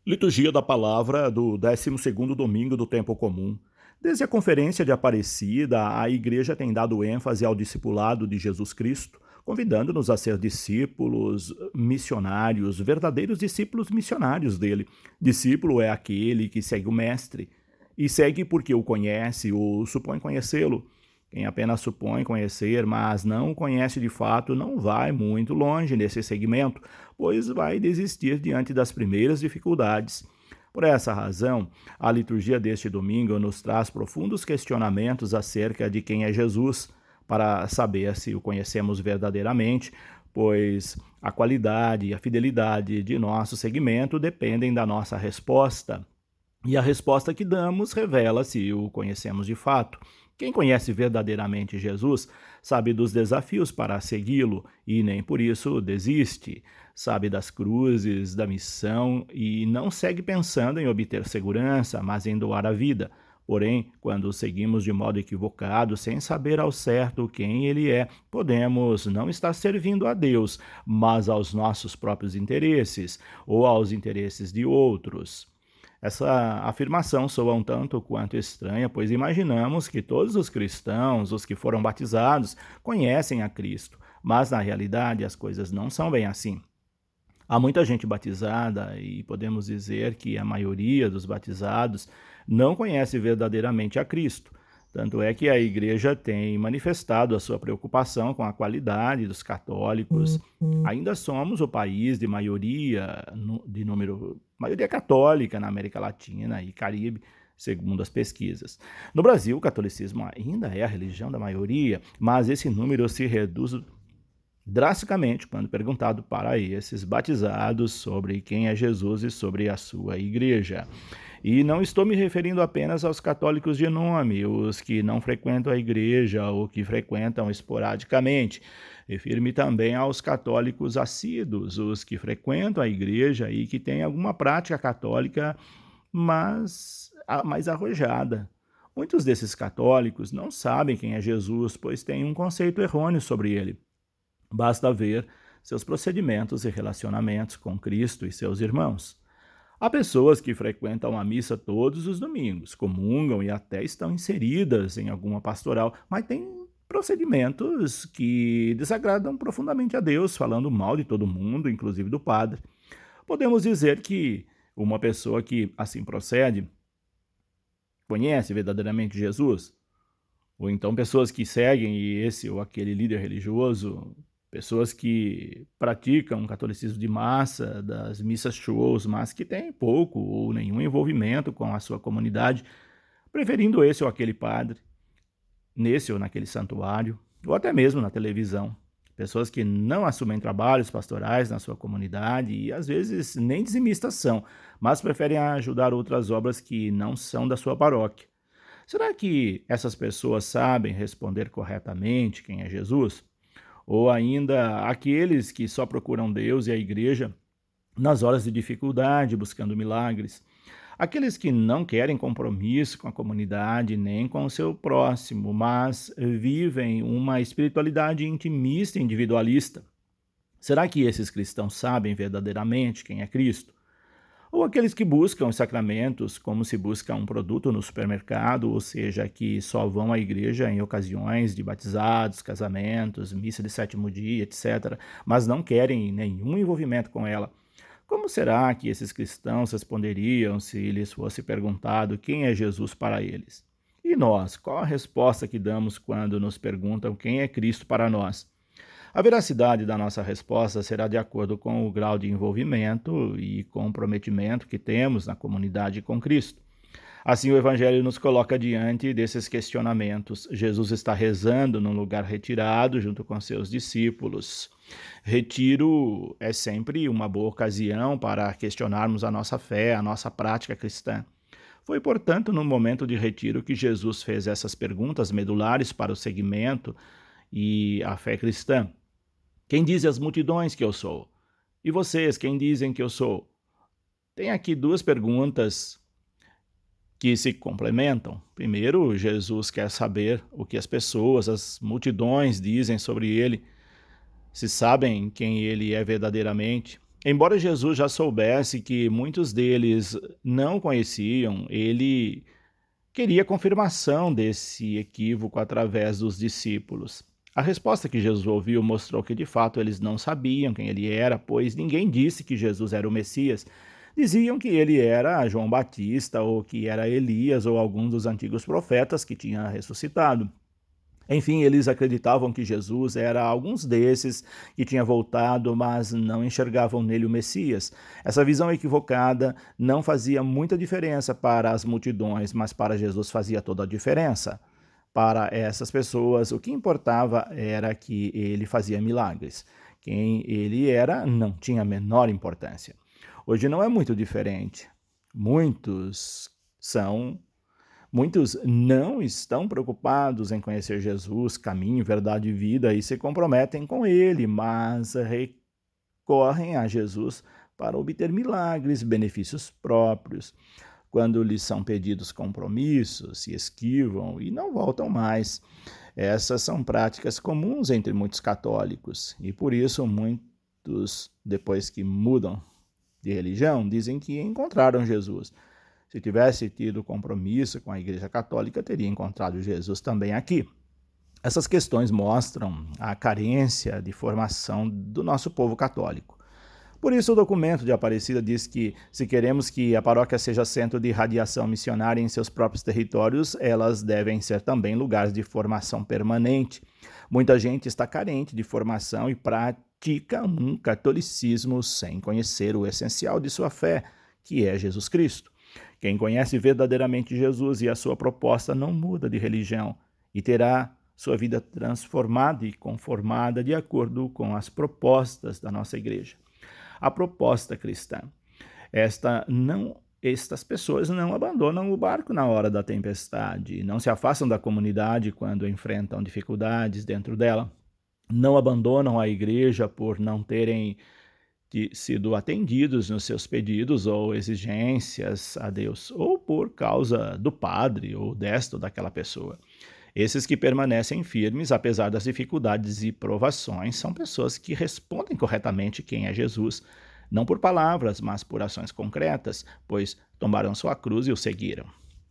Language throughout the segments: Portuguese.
Liturgia da Palavra do 12º domingo do tempo comum. Desde a Conferência de Aparecida, a Igreja tem dado ênfase ao discipulado de Jesus Cristo, convidando-nos a ser discípulos missionários, verdadeiros discípulos missionários dele. Discípulo é aquele que segue o Mestre, e segue porque o conhece ou supõe conhecê-lo. Quem apenas supõe conhecer, mas não o conhece de fato, não vai muito longe nesse segmento, pois vai desistir diante das primeiras dificuldades. Por essa razão, a liturgia deste domingo nos traz profundos questionamentos acerca de quem é Jesus, para saber se o conhecemos verdadeiramente, pois a qualidade e a fidelidade de nosso seguimento dependem da nossa resposta. E a resposta que damos revela se o conhecemos de fato. Quem conhece verdadeiramente Jesus sabe dos desafios para segui-lo e nem por isso desiste. Sabe das cruzes, da missão e não segue pensando em obter segurança, mas em doar a vida. Porém, quando o seguimos de modo equivocado, sem saber ao certo quem ele é, podemos não estar servindo a Deus, mas aos nossos próprios interesses ou aos interesses de outros. Essa afirmação soa um tanto quanto estranha, pois imaginamos que todos os cristãos, os que foram batizados, conhecem a Cristo, mas na realidade as coisas não são bem assim. Há muita gente batizada e podemos dizer que a maioria dos batizados não conhece verdadeiramente a Cristo. Tanto é que a igreja tem manifestado a sua preocupação com a qualidade dos católicos. Ainda somos o país de maioria, de número, maioria católica na América Latina e Caribe, segundo as pesquisas. No Brasil, o catolicismo ainda é a religião da maioria, mas esse número se reduz drasticamente quando perguntado para esses batizados sobre quem é Jesus e sobre a sua igreja. E não estou me referindo apenas aos católicos de nome, os que não frequentam a igreja ou que frequentam esporadicamente. Refiro-me também aos católicos assíduos, os que frequentam a igreja e que têm alguma prática católica, mas mais arrojada. Muitos desses católicos não sabem quem é Jesus, pois têm um conceito errôneo sobre ele. Basta ver seus procedimentos e relacionamentos com Cristo e seus irmãos. Há pessoas que frequentam a missa todos os domingos, comungam e até estão inseridas em alguma pastoral, mas têm procedimentos que desagradam profundamente a Deus, falando mal de todo mundo, inclusive do padre. Podemos dizer que uma pessoa que assim procede conhece verdadeiramente Jesus? Ou então pessoas que seguem esse ou aquele líder religioso, pessoas que praticam um catolicismo de massa, das missas shows, mas que têm pouco ou nenhum envolvimento com a sua comunidade, preferindo esse ou aquele padre, nesse ou naquele santuário, ou até mesmo na televisão. Pessoas que não assumem trabalhos pastorais na sua comunidade e às vezes nem dizimistas são, mas preferem ajudar outras obras que não são da sua paróquia. Será que essas pessoas sabem responder corretamente quem é Jesus? Ou ainda aqueles que só procuram Deus e a igreja nas horas de dificuldade, buscando milagres? Aqueles que não querem compromisso com a comunidade nem com o seu próximo, mas vivem uma espiritualidade intimista e individualista. Será que esses cristãos sabem verdadeiramente quem é Cristo? Ou aqueles que buscam os sacramentos como se busca um produto no supermercado, ou seja, que só vão à igreja em ocasiões de batizados, casamentos, missa de sétimo dia, etc., mas não querem nenhum envolvimento com ela. Como será que esses cristãos responderiam se lhes fosse perguntado quem é Jesus para eles? E nós, qual a resposta que damos quando nos perguntam quem é Cristo para nós? A veracidade da nossa resposta será de acordo com o grau de envolvimento e comprometimento que temos na comunidade com Cristo. Assim, o Evangelho nos coloca diante desses questionamentos. Jesus está rezando num lugar retirado junto com seus discípulos. Retiro é sempre uma boa ocasião para questionarmos a nossa fé, a nossa prática cristã. Foi, portanto, no momento de retiro que Jesus fez essas perguntas medulares para o seguimento e a fé cristã. Quem dizem as multidões que eu sou? E vocês, quem dizem que eu sou? Tem aqui duas perguntas que se complementam. Primeiro, Jesus quer saber o que as pessoas, as multidões dizem sobre ele, se sabem quem ele é verdadeiramente. Embora Jesus já soubesse que muitos deles não conheciam, ele queria confirmação desse equívoco através dos discípulos. A resposta que Jesus ouviu mostrou que de fato eles não sabiam quem ele era, pois ninguém disse que Jesus era o Messias. Diziam que ele era João Batista, ou que era Elias, ou algum dos antigos profetas que tinha ressuscitado. Enfim, eles acreditavam que Jesus era alguns desses que tinha voltado, mas não enxergavam nele o Messias. Essa visão equivocada não fazia muita diferença para as multidões, mas para Jesus fazia toda a diferença. Para essas pessoas, o que importava era que ele fazia milagres. Quem ele era não tinha a menor importância. Hoje não é muito diferente. Muitos são Muitos não estão preocupados em conhecer Jesus, caminho, verdade e vida, e se comprometem com ele, mas recorrem a Jesus para obter milagres, benefícios próprios. Quando lhes são pedidos compromissos, se esquivam e não voltam mais. Essas são práticas comuns entre muitos católicos, e por isso muitos, depois que mudam de religião, dizem que encontraram Jesus. Se tivesse tido compromisso com a Igreja Católica, teria encontrado Jesus também aqui. Essas questões mostram a carência de formação do nosso povo católico. Por isso, o documento de Aparecida diz que, se queremos que a paróquia seja centro de radiação missionária em seus próprios territórios, elas devem ser também lugares de formação permanente. Muita gente está carente de formação e pratica um catolicismo sem conhecer o essencial de sua fé, que é Jesus Cristo. Quem conhece verdadeiramente Jesus e a sua proposta não muda de religião e terá sua vida transformada e conformada de acordo com as propostas da nossa igreja. A proposta cristã. Estas pessoas não abandonam o barco na hora da tempestade, não se afastam da comunidade quando enfrentam dificuldades dentro dela, não abandonam a igreja por não terem sido atendidos nos seus pedidos ou exigências a Deus, ou por causa do padre ou desta ou daquela pessoa. Esses que permanecem firmes, apesar das dificuldades e provações, são pessoas que respondem corretamente quem é Jesus, não por palavras, mas por ações concretas, pois tomaram sua cruz e o seguiram.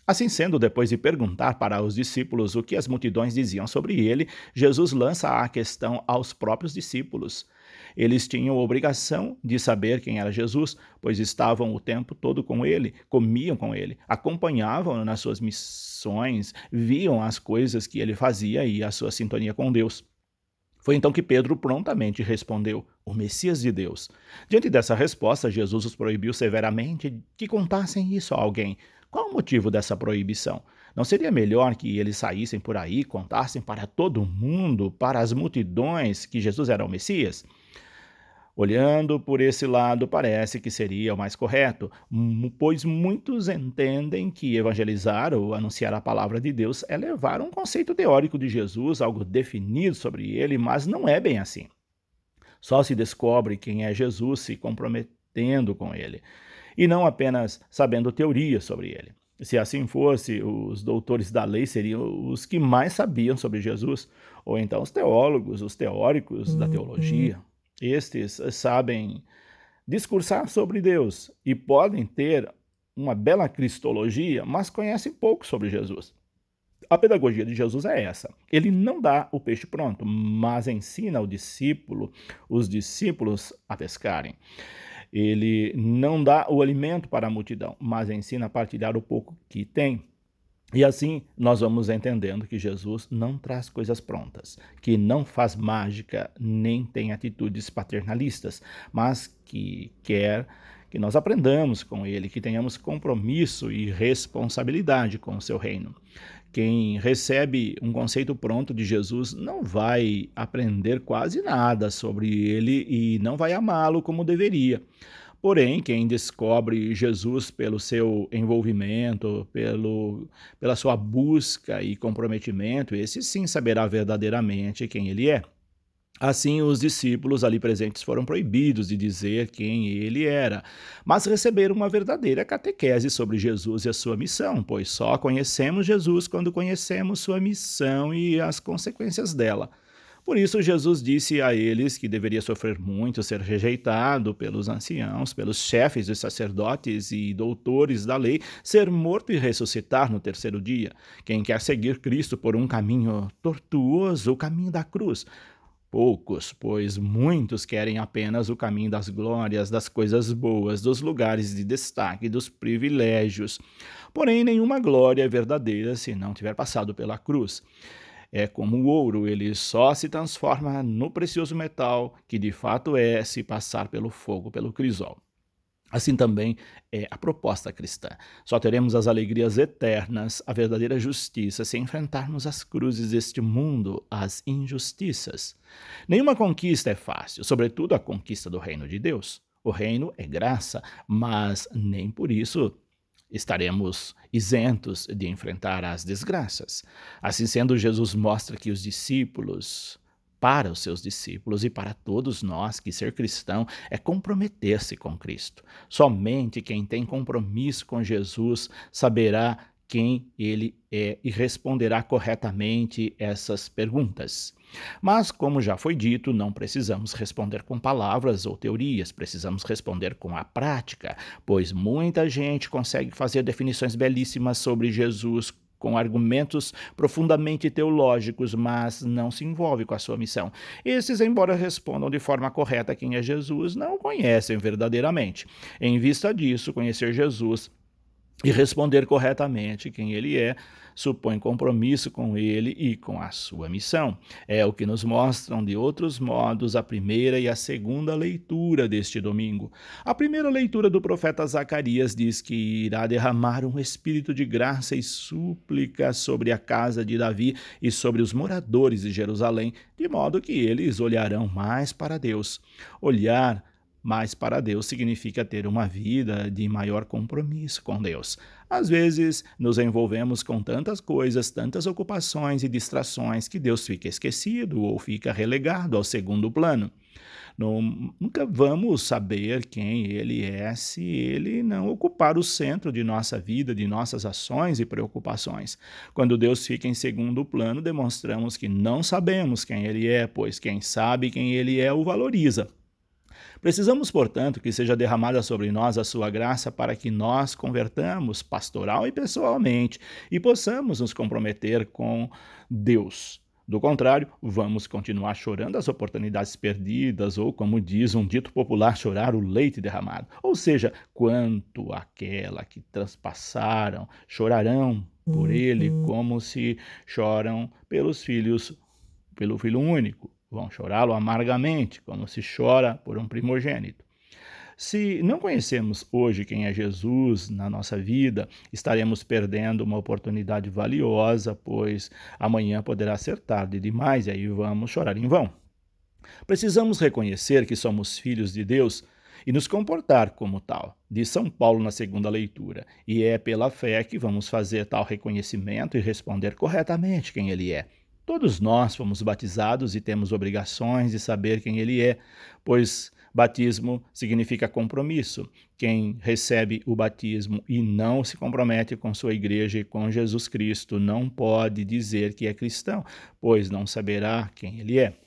Assim sendo, depois de perguntar para os discípulos o que as multidões diziam sobre ele, Jesus lança a questão aos próprios discípulos. Eles tinham a obrigação de saber quem era Jesus, pois estavam o tempo todo com ele, comiam com ele, acompanhavam-no nas suas missões, viam as coisas que ele fazia e a sua sintonia com Deus. Foi então que Pedro prontamente respondeu: o Messias de Deus. Diante dessa resposta, Jesus os proibiu severamente que contassem isso a alguém. Qual o motivo dessa proibição? Não seria melhor que eles saíssem por aí, contassem para todo mundo, para as multidões, que Jesus era o Messias? Olhando por esse lado, parece que seria o mais correto, pois muitos entendem que evangelizar ou anunciar a palavra de Deus é levar um conceito teórico de Jesus, algo definido sobre ele, mas não é bem assim. Só se descobre quem é Jesus se comprometendo com ele, e não apenas sabendo teorias sobre ele. Se assim fosse, os doutores da lei seriam os que mais sabiam sobre Jesus, ou então os teólogos, os teóricos da teologia. Estes sabem discursar sobre Deus e podem ter uma bela cristologia, mas conhecem pouco sobre Jesus. A pedagogia de Jesus é essa. Ele não dá o peixe pronto, mas ensina os discípulos a pescarem. Ele não dá o alimento para a multidão, mas ensina a partilhar o pouco que tem. E assim nós vamos entendendo que Jesus não traz coisas prontas, que não faz mágica, nem tem atitudes paternalistas, mas que quer que nós aprendamos com ele, que tenhamos compromisso e responsabilidade com o seu reino. Quem recebe um conceito pronto de Jesus não vai aprender quase nada sobre ele e não vai amá-lo como deveria. Porém, quem descobre Jesus pelo seu envolvimento, pela sua busca e comprometimento, esse sim saberá verdadeiramente quem ele é. Assim, os discípulos ali presentes foram proibidos de dizer quem ele era, mas receberam uma verdadeira catequese sobre Jesus e a sua missão, pois só conhecemos Jesus quando conhecemos sua missão e as consequências dela. Por isso, Jesus disse a eles que deveria sofrer muito, ser rejeitado pelos anciãos, pelos chefes dos sacerdotes e doutores da lei, ser morto e ressuscitar no terceiro dia. Quem quer seguir Cristo por um caminho tortuoso, o caminho da cruz, poucos, pois muitos querem apenas o caminho das glórias, das coisas boas, dos lugares de destaque, dos privilégios. Porém, nenhuma glória é verdadeira se não tiver passado pela cruz. É como o ouro, ele só se transforma no precioso metal, que de fato é se passar pelo fogo, pelo crisol. Assim também é a proposta cristã. Só teremos as alegrias eternas, a verdadeira justiça, se enfrentarmos as cruzes deste mundo, as injustiças. Nenhuma conquista é fácil, sobretudo a conquista do reino de Deus. O reino é graça, mas nem por isso estaremos isentos de enfrentar as desgraças. Assim sendo, Jesus mostra que para os seus discípulos e para todos nós, que ser cristão é comprometer-se com Cristo. Somente quem tem compromisso com Jesus saberá quem ele é e responderá corretamente essas perguntas. Mas, como já foi dito, não precisamos responder com palavras ou teorias, precisamos responder com a prática, pois muita gente consegue fazer definições belíssimas sobre Jesus com argumentos profundamente teológicos, mas não se envolve com a sua missão. Esses, embora respondam de forma correta quem é Jesus, não o conhecem verdadeiramente. Em vista disso, conhecer Jesus e responder corretamente quem ele é, supõe compromisso com ele e com a sua missão. É o que nos mostram de outros modos a primeira e a segunda leitura deste domingo. A primeira leitura do profeta Zacarias diz que irá derramar um espírito de graça e súplica sobre a casa de Davi e sobre os moradores de Jerusalém, de modo que eles olharão mais para Deus. Olhar mas para Deus significa ter uma vida de maior compromisso com Deus. Às vezes, nos envolvemos com tantas coisas, tantas ocupações e distrações que Deus fica esquecido ou fica relegado ao segundo plano. Nunca vamos saber quem Ele é se Ele não ocupar o centro de nossa vida, de nossas ações e preocupações. Quando Deus fica em segundo plano, demonstramos que não sabemos quem Ele é, pois quem sabe quem Ele é o valoriza. Precisamos, portanto, que seja derramada sobre nós a sua graça para que nós convertamos pastoral e pessoalmente e possamos nos comprometer com Deus. Do contrário, vamos continuar chorando as oportunidades perdidas ou, como diz um dito popular, chorar o leite derramado. Ou seja, quanto aquela que transpassaram, chorarão por ele como se choram pelo filho único. Vão chorá-lo amargamente, como se chora por um primogênito. Se não conhecemos hoje quem é Jesus na nossa vida, estaremos perdendo uma oportunidade valiosa, pois amanhã poderá ser tarde demais e aí vamos chorar em vão. Precisamos reconhecer que somos filhos de Deus e nos comportar como tal, diz São Paulo na segunda leitura, e é pela fé que vamos fazer tal reconhecimento e responder corretamente quem Ele é. Todos nós fomos batizados e temos obrigações de saber quem Ele é, pois batismo significa compromisso. Quem recebe o batismo e não se compromete com sua igreja e com Jesus Cristo não pode dizer que é cristão, pois não saberá quem Ele é.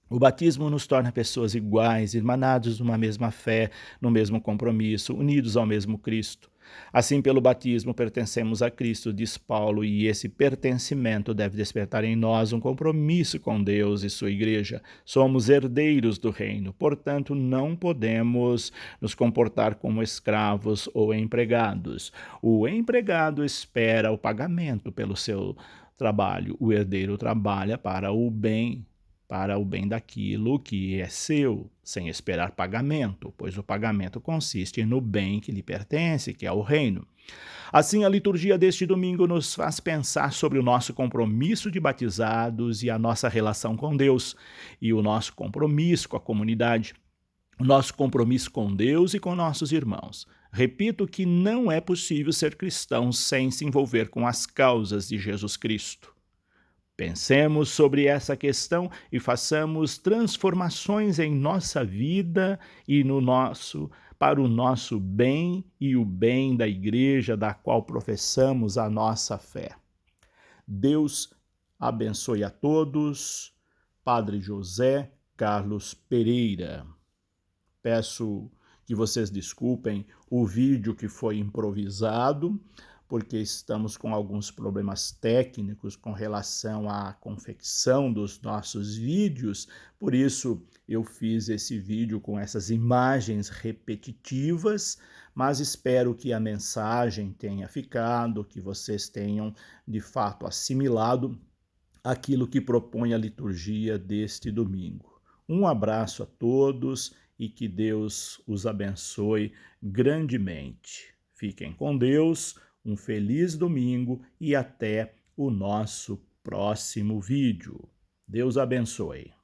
O batismo nos torna pessoas iguais, irmanados numa mesma fé, no mesmo compromisso, unidos ao mesmo Cristo. Assim, pelo batismo, pertencemos a Cristo, diz Paulo, e esse pertencimento deve despertar em nós um compromisso com Deus e sua igreja. Somos herdeiros do reino, portanto, não podemos nos comportar como escravos ou empregados. O empregado espera o pagamento pelo seu trabalho, o herdeiro trabalha para o bem daquilo que é seu, sem esperar pagamento, pois o pagamento consiste no bem que lhe pertence, que é o reino. Assim, a liturgia deste domingo nos faz pensar sobre o nosso compromisso de batizados e a nossa relação com Deus, e o nosso compromisso com a comunidade, o nosso compromisso com Deus e com nossos irmãos. Repito que não é possível ser cristão sem se envolver com as causas de Jesus Cristo. Pensemos sobre essa questão e façamos transformações em nossa vida e para o nosso bem e o bem da igreja da qual professamos a nossa fé. Deus abençoe a todos. Padre José Carlos Pereira. Peço que vocês desculpem o vídeo que foi improvisado, porque estamos com alguns problemas técnicos com relação à confecção dos nossos vídeos, por isso eu fiz esse vídeo com essas imagens repetitivas, mas espero que a mensagem tenha ficado, que vocês tenham de fato assimilado aquilo que propõe a liturgia deste domingo. Um abraço a todos e que Deus os abençoe grandemente. Fiquem com Deus, um feliz domingo e até o nosso próximo vídeo. Deus abençoe.